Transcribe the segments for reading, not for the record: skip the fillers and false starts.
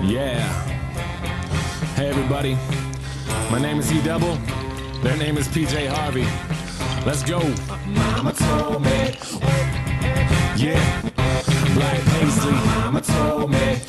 Yeah. Hey everybody, my name is E-Double, their name is PJ Harvey. Let's go. Mama told me. Yeah. Black Paisley. Mama told me.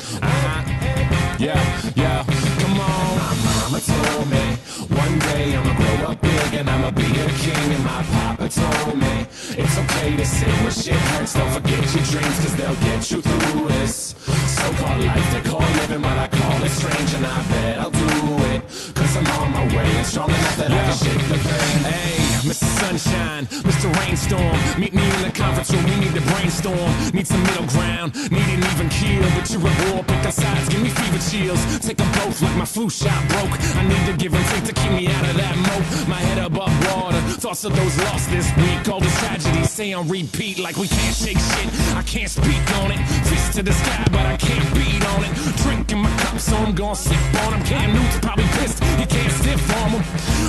Yeah. Come on. My mama told me one day I'ma grow up big and I'ma be a king. And my papa told me it's okay to sit when shit hurts. Don't forget your dreams, cause they'll get you through this so-called life they call living, but I call it strange. And I bet I'll do it, cause I'm on my way and strong enough that I can shake the pain. Hey, Mr. Sunshine, Mr. Rainstorm, meet me in the conference room, we need to brainstorm. Need some middle ground, need an even keel, but you're a war, pick our sides, give me fever chills. Take them both like my flu shot broke. I need to give and take to keep me out of that moat. My head above water, thoughts of those lost this week. All these tragedies say on repeat, like we can't shake shit. I can't speak on it, fist to the sky, but I can't beat on it. Drinking my cup, so I'm gonna sip on him. Cam Newton's probably pissed, he can't stiff on him.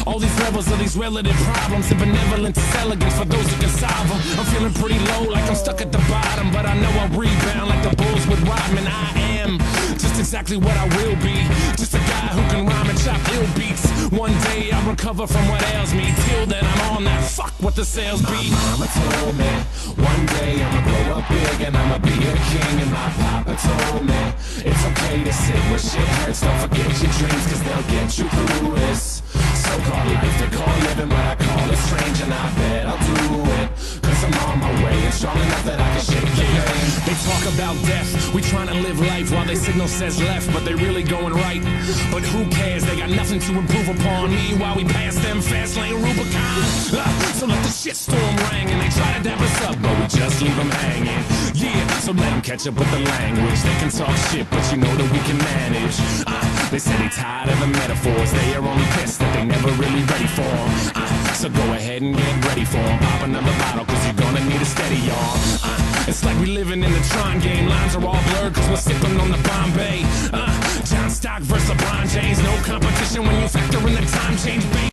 All these levels of these relative problems, and benevolence is elegance for those who can solve them. I'm feeling pretty low, like I'm stuck at the bottom, but I know I'll rebound like the Bulls with Rodman. I am just exactly what I will be, just a guy who can rhyme and chop ill beats. One day I'll recover from what ails me. Till then I'm on that fuck what the sales be. My mama told me one day I'ma grow up big and I'ma be a king. And my papa told me it's okay to sit where shit hurts. Don't forget your dreams, cause they'll get you through this so-called life they call living, but I call it strange. And I bet I'll do it, cause I'm on my way and strong enough that I can shake the pain. They talk about death, we trying to live life while they signal says left, but they really going right. But who cares, they got nothing to improve upon. Meanwhile we pass them fast lane Rubicon. So let the shitstorm ring and they try to dap us up, but we just leave them hanging. Yeah, so let them catch up with the language. They can talk shit, but you know that we can manage. They say they tired of the metaphors, they are only pissed that they never really ready for them. So go ahead and get ready for them. Pop another bottle, cause you're gonna need a steady arm. It's like we living in the Tron game. Lines are all blurred cause we're sipping on the Bombay. John Stock versus LeBron James. No competition when you factor in the time change, baby.